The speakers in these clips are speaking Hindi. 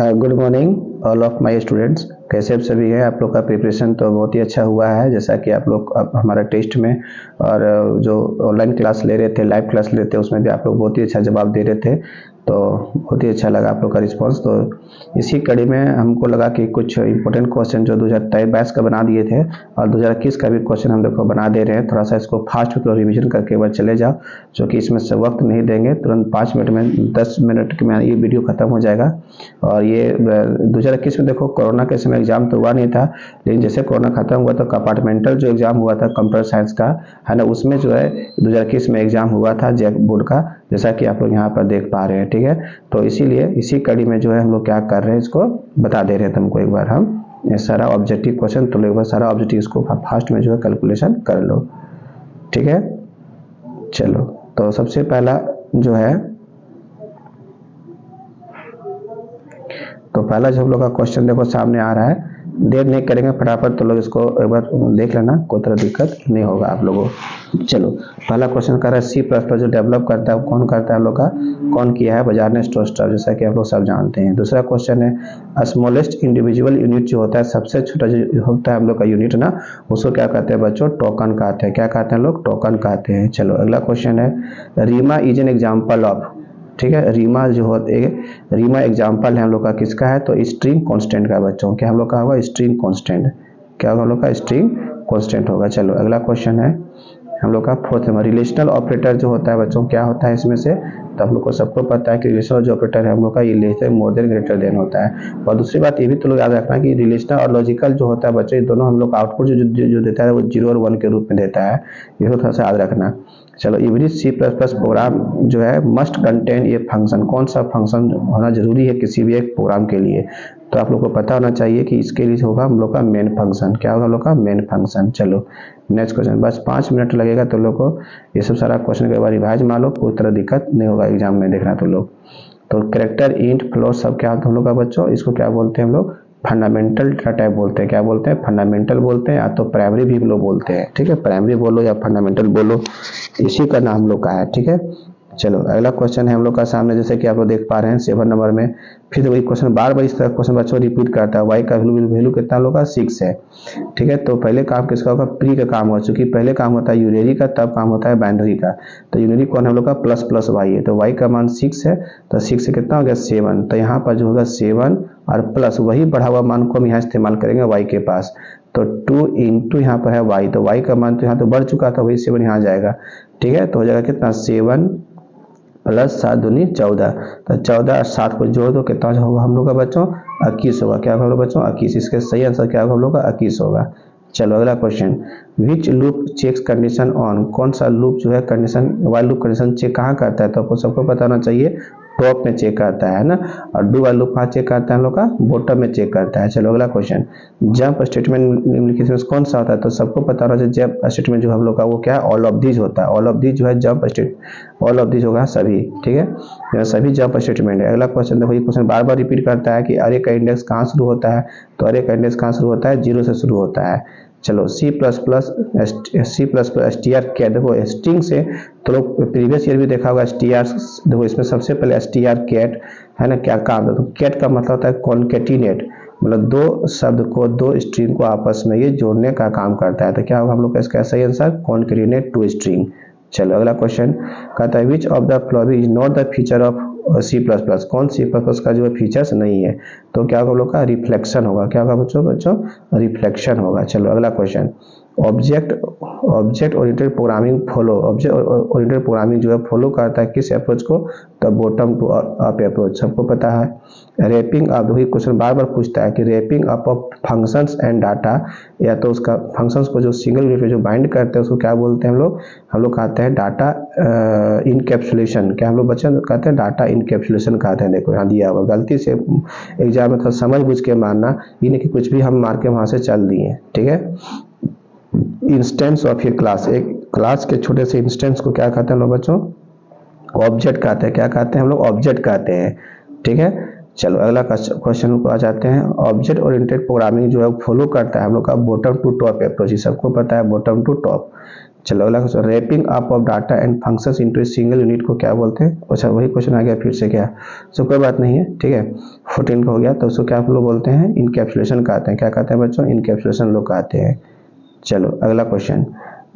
Good morning all of my students. कैसे आप सभी हैं? आप लोग का प्रिपरेशन तो बहुत ही अच्छा हुआ है, जैसा कि आप लोग अब हमारा टेस्ट में और जो ऑनलाइन क्लास ले रहे थे, लाइव क्लास लेते उसमें भी आप लोग बहुत ही अच्छा जवाब दे रहे थे। तो बहुत ही अच्छा लगा आप लोग का रिस्पांस। तो इसी कड़ी में हमको लगा कि कुछ इंपॉर्टेंट क्वेश्चन जो 2023 का बना दिए थे और 2021 का भी क्वेश्चन हम देखो बना दे रहे हैं। थोड़ा सा इसको फास्ट थोड़ा रिविजन करके एक बार चले जाओ, जो कि इसमें से वक्त नहीं देंगे, तुरंत 5 मिनट में 10 मिनट में ये वीडियो खत्म हो जाएगा। और ये 2021 में देखो कोरोना के समय एग्जाम तो हुआ नहीं था, लेकिन जैसे कोरोना खत्म हुआ तो कंपार्टमेंटल जो एग्जाम हुआ था कंप्यूटर साइंस का, है ना, उसमें जो है 2021 में एग्जाम हुआ था जैक बोर्ड का, जैसा कि आप लोग यहाँ पर देख पा रहे हैं। ठीक है, तो इसीलिए इसी कड़ी में जो है हम लोग क्या कर रहे हैं, इसको बता दे रहे हैं तुमको। एक बार हम ये सारा ऑब्जेक्टिव क्वेश्चन तो एक बार सारा ऑब्जेक्टिव इसको फास्ट में जो है कैलकुलेशन कर लो। ठीक है, चलो तो सबसे पहला जो है, तो पहला जो हम लोग का क्वेश्चन देखो सामने आ रहा है, देर नहीं करेंगे फटाफट तो लोग इसको एक बार देख लेना, कोई तरह दिक्कत नहीं होगा आप लोगों को। चलो पहला क्वेश्चन कर रहा है C++ जो डेवलप करता है कौन करता है हम लोग का, कौन किया है? बाजार ने स्टोरस्टर, जैसा कि आप लोग सब जानते हैं। दूसरा क्वेश्चन है स्मॉलेस्ट इंडिविजुअल यूनिट जो होता है, सबसे छोटा जो होता है हम लोग का यूनिट ना, उसको क्या कहते हैं बच्चों? टोकन कहते हैं। क्या कहते हैं लोग? टोकन कहते हैं। चलो अगला क्वेश्चन है Reema is an example of, ठीक है, रीमा जो होते रीमा एग्जाम्पल है हम लोग का किसका है? तो स्ट्रिंग कांस्टेंट का बच्चों। क्या हम लोग का होगा? String constant. क्या होगा हम लोग का? स्ट्रिंग कांस्टेंट होगा। चलो अगला क्वेश्चन है हम लोग का फोर्थ में, रिलेशनल ऑपरेटर जो होता है बच्चों, क्या होता है इसमें से? तो हम लोग को सबको पता है कि रिलेशनल जो ऑपरेटर है हम लोग का ये less than, more than, greater than होता है। और दूसरी बात ये भी तो लोग याद रखना कि रिलेशनल और लॉजिकल जो होता है बच्चों, ये दोनों हम लोग का आउटपुट जो देता है वो 0 और 1 के रूप में देता है, इसको थोड़ा सा याद रखना। चलो एवरी C++ प्रोग्राम जो है मस्ट कंटेन ये फंक्शन, कौन सा फंक्शन होना जरूरी है किसी भी एक प्रोग्राम के लिए? तो आप लोग को पता होना चाहिए कि इसके लिए होगा हम लोग का मेन फंक्शन। क्या होगा हम लोग का? Main function. चलो नेक्स्ट क्वेश्चन, बस 5 मिनट लगेगा तो लोग को ये सब सारा क्वेश्चन के बारे में रिवाइज मान लो, कोई तरह दिक्कत नहीं होगा एग्जाम में देखना तो लोग। तो कैरेक्टर, इंट, फ्लोट सब क्या होता है हम लोग का बच्चों? इसको क्या बोलते हैं हम लोग? फंडामेंटल डाटा टाइप बोलते हैं। क्या बोलते हैं? फंडामेंटल बोलते हैं, या तो प्राइमरी भी लोग बोलते हैं। ठीक है, प्राइमरी बोलो या फंडामेंटल बोलो, इसी का नाम लोग का है। ठीक है, चलो अगला क्वेश्चन है हम लोग का सामने, जैसे कि आप लोग देख पा रहे हैं 7 नंबर में। फिर वही क्वेश्चन बार बार इस तरह क्वेश्चन बच्चों रिपीट करता है। वाई का वैल्यू कितना लोग का? 6 है। ठीक है, तो पहले काम किसका होगा? प्री का काम हो चुकी, पहले काम होता है यूनरी का, तब काम होता है बाइनरी का। तो यूनरी कौन है हम लोग का? प्लस प्लस वाई है, तो वाई का मान 6 है, तो 6 से कितना हो गया? 7। तो यहाँ पर जो होगा 7 और प्लस वही बढ़ा हुआ मान को हम यहाँ इस्तेमाल करेंगे वाई के पास। तो 2 इंटू यहाँ पर है वाई, तो वाई का मान तो यहाँ तो बढ़ चुका था, वही 7 यहाँ जाएगा। ठीक है, तो हो जाएगा कितना? 7 प्लस 7 दूनी 14, तो 14 और 7 को जोड़ दो, कितना होगा हम लोग का बच्चों? 21 होगा। क्या होगा हम लोग बच्चों? 21। इसके सही आंसर क्या होगा हम लोग का? 21 होगा। चलो अगला question, which loop checks condition on, कौन सा लूप जो है condition, while loop condition check कहाँ करता है? तो आपको सबको पता होना चाहिए टॉप में चेक करता है ना, और डू वाइल लूप कहाँ चेक करता है हम लोग का? बॉटम में चेक करता है। चलो अगला क्वेश्चन, जंप स्टेटमेंट निम्नलिखित में कौन सा होता है? तो सबको पता होना चाहिए जंप स्टेटमेंट जो हम लोग का वो क्या है? ऑल ऑफ दीज होता है। ऑल ऑफ दीज जो है jump state, all of these होगा सभी। ठीक है, यह सभी जंप स्टेटमेंट है। अगला क्वेश्चन देखो, ये क्वेश्चन बार बार रिपीट करता है कि अरे का इंडेक्स कहाँ शुरू होता है? तो अरे का इंडेक्स कहाँ शुरू होता है? 0 से शुरू होता है। चलो C++ str क्या, देखो स्ट्रिंग से तो लोग प्रीवियस ईयर भी देखा होगा str, देखो इसमें सबसे पहले str कैट है ना, क्या काम है? तो कैट का मतलब होता है कॉन्केटिनेट, मतलब दो शब्द को, दो स्ट्रिंग को आपस में ये जोड़ने का काम करता है। तो क्या होगा हम लोग का इसका सही आंसर? Concatenate to string. चलो अगला क्वेश्चन कहता है which of the following is not the feature of C++, कौन C++ का जो फीचर्स नहीं है? तो क्या होगा हम लोग का? रिफ्लेक्शन होगा। क्या होगा बच्चों? रिफ्लेक्शन होगा। चलो अगला question, object oriented programming follow, object oriented programming जो है फॉलो करता है किस अप्रोच को? तो बॉटम टू अप अप्रोच, सबको पता है। रैपिंग अप, वही क्वेश्चन बार बार पूछता है कि wrapping up of functions and data, या तो उसका फंक्शंस को जो सिंगल यूनिट में जो बाइंड करते हैं उसको क्या बोलते हैं हम लोग? हम लोग कहते हैं डाटा इनकैप्सुलेशन। क्या हम लोग बच्चे कहते हैं? डाटा इनकैप्सुलेशन कहते हैं। देखो यहाँ दिया हुआ, गलती से एग्जाम में थोड़ा समझ बुझ के मारना, ये नहीं कि कुछ भी हम मार के वहां से चल दिए। ठीक है, इंस्टेंस ऑफ ए क्लास, एक क्लास के छोटे से इंस्टेंस को क्या कहते हैं लोग बच्चों? ऑब्जेक्ट कहते हैं। क्या कहते हैं हम लोग? ऑब्जेक्ट कहते हैं। ठीक है, चलो अगला क्वेश्चन को आ जाते हैं। ऑब्जेक्ट ओरिएंटेड प्रोग्रामिंग जो है फॉलो करता है हम लोग का बॉटम टू टॉप अप्रोच, सबको पता है बॉटम टू टॉप। चलो अगला question, wrapping up of data and functions into single unit को क्या बोलते हैं? अच्छा वही क्वेश्चन आ गया फिर से क्या, सो कोई बात नहीं है, ठीक है 14 का हो गया। तो उसको क्या आप लोग बोलते हैं? इनकैप्सुलेशन कहते हैं। क्या कहते हैं बच्चों? इनकैप्सुलेशन लोग कहते हैं। चलो अगला question,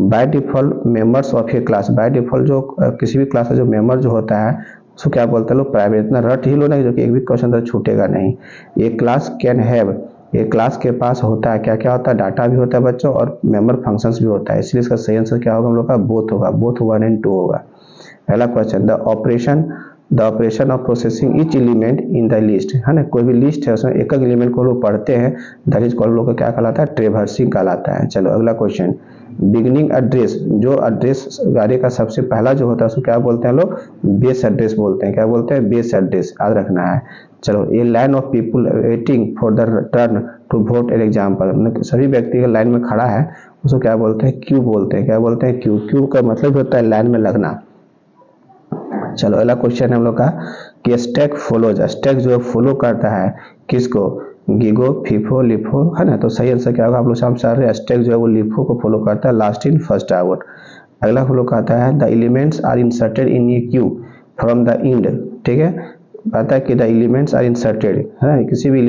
by default members of A class, by default जो किसी भी क्लास का जो मेंबर जो होता है उसको क्या बोलते हैं लोग? प्राइवेट। इतना रट ही लो ना जो कि एक भी क्वेश्चन तो छूटेगा नहीं। ये क्लास कैन हैव, ये क्लास के पास होता है क्या क्या होता है? डाटा भी होता है बच्चों और मेंबर फंक्शंस भी होता है, इसलिए इसका सही आंसर क्या होगा हम लोग का? बोथ होगा, बोथ 1 and 2 होगा। पहला question, the operation of processing each element in the list, है ना, कोई भी लिस्ट है उसमें एक एक एलिमेंट को लोग पढ़ते हैं, दैट इज कॉल्ड, लोग को क्या कहलाता है? ट्रेवर्सिंग कहलाता है। चलो अगला क्वेश्चन, बिगिनिंग एड्रेस, जो एड्रेस गाड़ी का सबसे पहला जो होता है उसको क्या बोलते हैं लोग? बेस एड्रेस बोलते हैं। क्या बोलते हैं? बेस एड्रेस, याद रखना है। चलो, ये line of people waiting for the turn to vote an example, सभी व्यक्ति का लाइन में खड़ा है उसको क्या बोलते हैं? क्यू बोलते हैं। क्या बोलते हैं? क्यू। क्यू का मतलब होता है लाइन में लगना। चलो अगला क्वेश्चन है हम लोग का कि स्टैक फॉलोज, स्टैक जो फॉलो करता है किसको? गीगो, फीफो, लिफो, है ना। तो सही आंसर क्या होगा? आप लोग सामने आ रहे हैं, स्टैक जो है वो लिफो को फॉलो करता है, लास्ट इन फर्स्ट आउट। अगला हम लोग कहता है the elements are inserted in a queue from the end, ठीक है, कहता है कि द एलिमेंट्स आर इंसर्टेड, है किसी भी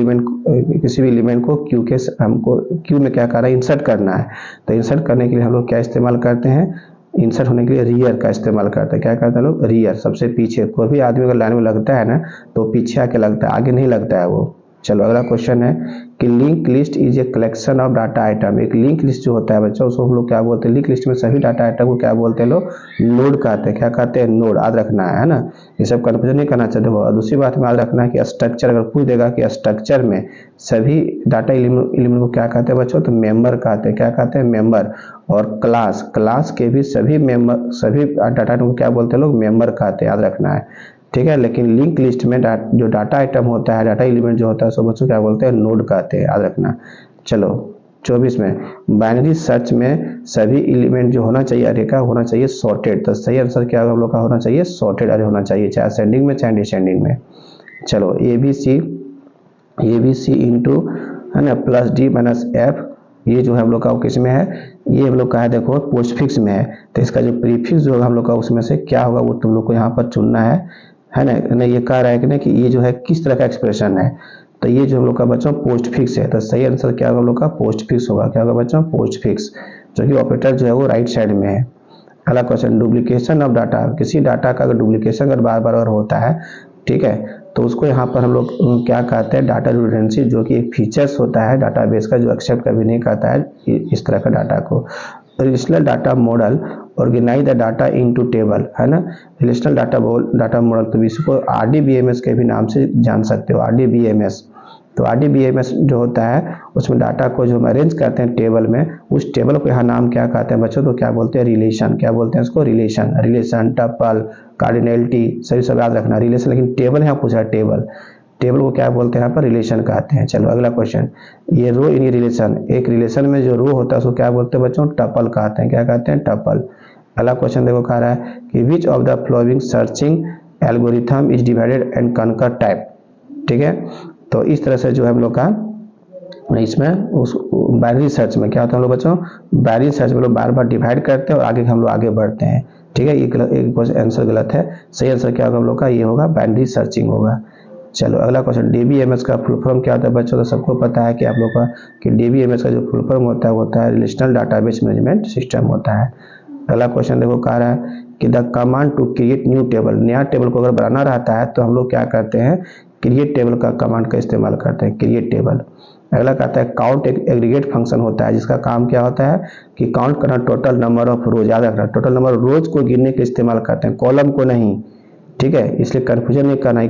एलिमेंट को क्यू के, हमको क्यू में क्या करना है? इंसर्ट करना है। तो इंसर्ट करने के लिए हम लोग क्या इस्तेमाल करते हैं? इंसर्ट होने के लिए रियर का इस्तेमाल करते हैं। क्या करते हैं लोग? रियर, सबसे पीछे। कोई भी आदमी अगर लाइन में लगता है ना तो पीछे आके लगता है, आगे नहीं लगता है वो। चलो अगला क्वेश्चन है कि link list is a collection of data item, एक लिंक लिस्ट जो होता है बच्चों उसको हम लोग क्या बोलते हैं? लिंक लिस्ट में सभी डाटा आइटम को क्या बोलते हैं लोग? नोड कहते हैं। क्या कहते हैं? नोड, याद रखना है ना, ये सब कन्फ्यूजन नहीं करना चाहिए। और दूसरी बात में याद रखना है कि स्ट्रक्चर, अगर पूछ देगा कि स्ट्रक्चर में सभी डाटा एलिमेंट को क्या कहते हैं बच्चों? तो मेंबर कहते हैं। क्या कहते हैं? मेंबर। और क्लास के भी सभी मेंबर, सभी डाटा आइटम को क्या बोलते हैं लोग? मेंबर कहते हैं, याद रखना है, ठीक है। लेकिन लिंक लिस्ट में जो डाटा आइटम होता है, डाटा एलिमेंट जो होता है, सो बच्चों क्या बोलते हैं? नोड कहते हैं, याद रखना। चलो 24 में, बाइनरी सर्च में सभी एलिमेंट जो होना चाहिए अरे का होना चाहिए सॉर्टेड। तो सही आंसर क्या हम लोग का होना चाहिए? सॉर्टेड अरे होना चाहिए, चाहे असेंडिंग में चाहे डिसेंडिंग में। चलो ए बी सी इंटू, है ना, प्लस डी माइनस एफ, ये जो है हम लोग का किस में है? ये हम लोग का है देखो पोस्टफिक्स में है। तो इसका जो प्रीफिक्स जो होगा हम लोग का उसमें से क्या होगा वो तुम लोग को यहाँ पर चुनना है ना। ये कह रहा है कि ना कि ये जो है किस तरह का एक्सप्रेशन है, तो ये जो हम लोग का बच्चों पोस्ट फिक्स है। तो सही आंसर क्या होगा हम लोग का? पोस्ट फिक्स होगा। क्या होगा बच्चों? पोस्ट फिक्स, जो कि ऑपरेटर जो है वो राइट साइड में है। अगला क्वेश्चन, डुप्लीकेशन ऑफ डाटा, किसी डाटा का अगर डुप्लीकेशन अगर बार बार होता है, ठीक है, तो उसको यहाँ पर हम लोग क्या कहते हैं? डाटा रिडंडेंसी, जो कि एक फीचर्स होता है डाटाबेस का जो एक्सेप्ट कभी नहीं करता है इस तरह का डाटा को। Relational data model organize the data into table, है ना, रिलेशनल डाटा मॉडल, तो इसको RDBMS के भी नाम से जान सकते हो, RDBMS। तो RDBMS जो होता है उसमें डाटा को जो हम अरेंज करते हैं टेबल में, उस टेबल को यहाँ नाम क्या कहते हैं बच्चों? तो क्या बोलते हैं? रिलेशन। क्या बोलते हैं इसको? रिलेशन, टपल, कार्डिनलिटी, सभी सब याद रखना। रिलेशन, लेकिन टेबल यहाँ पूछा है, टेबल को क्या बोलते हैं? यहाँ पर रिलेशन कहते हैं। चलो अगला क्वेश्चन, ये रो इन रिलेशन, एक रिलेशन में जो रो होता है उसको क्या बोलते हैं बच्चों? टपल कहते हैं। क्या कहते हैं? टपल। अगला क्वेश्चन देखो कह रहा है कि which of the flowing searching algorithm is divided and conquer type, ठीक है। तो इस तरह से जो है हम लोग का इसमें उस बाइनरी सर्च में क्या होता है हम लोग बच्चों? बाइनरी सर्च में लोग बार बार डिवाइड करते हैं और आगे हम लोग आगे बढ़ते हैं, ठीक है। ये गलत, एक आंसर गलत है। सही आंसर क्या होगा हम लोग का? ये होगा बाइनरी सर्चिंग होगा। चलो अगला क्वेश्चन, DBMS का फुल फॉर्म क्या होता है बच्चों? तो सबको पता है कि आप लोग का कि DBMS का जो फुल फॉर्म होता है रिलेशनल डाटाबेस मैनेजमेंट सिस्टम होता है। अगला क्वेश्चन देखो कह रहा है कि the command to create new table, नया टेबल को अगर बनाना रहता है तो हम लोग क्या करते हैं? क्रिएट टेबल का कमांड का इस्तेमाल करते हैं, क्रिएट टेबल। अगला कहता है काउंट, एक एग्रीगेट फंक्शन होता है जिसका काम क्या होता है? कि काउंट करना टोटल नंबर ऑफ रोज, याद रखना टोटल नंबर रोज को गिनने के इस्तेमाल करते हैं, कॉलम को नहीं, ठीक है। इसलिए कंफ्यूजन नहीं करना है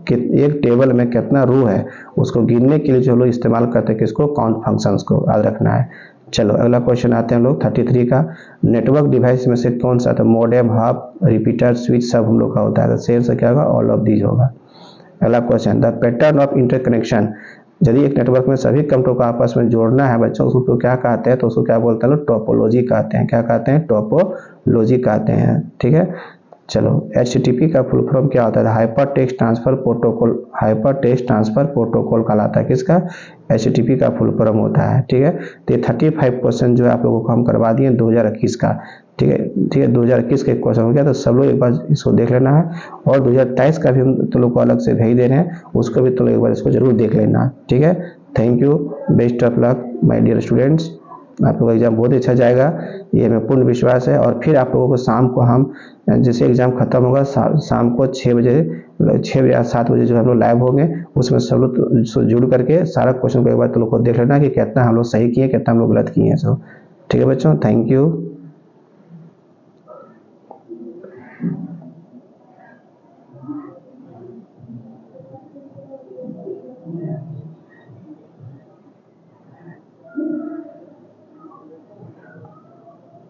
कि एक टेबल में कितना रो है उसको गिनने के लिए जो लोग इस्तेमाल करते हैं किसको? काउंट फंक्शंस को, याद रखना है। चलो अगला क्वेश्चन आते हैं हम लोग 33 का, नेटवर्क डिवाइस में से कौन सा? तो मॉडेम, हब, रिपीटर, स्विच सब हम लोग का होता है। तो सेम से क्या होगा? ऑल ऑफ दीज होगा। अगला question, the pattern of interconnection, यदि एक नेटवर्क में सभी कंप्यूटर को आपस में जोड़ना है बच्चों उसको क्या कहते हैं? तो उसको क्या बोलते हैं लोग? टोपोलॉजी कहते हैं। क्या कहते हैं? टोपोलॉजी कहते हैं, ठीक है। चलो HTTP का फुल फॉर्म क्या होता है? Hyper text transfer protocol, hyper text transfer protocol कहलाता है। किसका? HTTP का फुल फॉर्म होता है। ठीक है, तो ये 35 क्वेश्चन जो है आप लोगों को हम करवा दिए 2021 का। ठीक है, ठीक है, 2021 का क्वेश्चन हो गया, तो सब लोग एक बार इसको देख लेना है। और 2023 का भी हम तुम लोग को अलग से भेज दे रहे हैं, उसको भी तुम लोग एक बार इसको जरूर देख लेना। ठीक है, thank you, best of luck my dear students. आप लोगों का एग्जाम बहुत अच्छा जाएगा, ये हमें पूर्ण विश्वास है। और फिर आप लोगों को शाम को हम, जैसे एग्जाम खत्म होगा शाम को 6 बजे, 6 या 7 बजे जो हम लोग लाइव होंगे, उसमें सब लोग जुड़ करके सारा क्वेश्चन को एक बार तुम लोग को देख लेना कि कितना हम लोग सही किए, कितना हम लोग गलत किए हैं। सब ठीक है बच्चों, थैंक यू।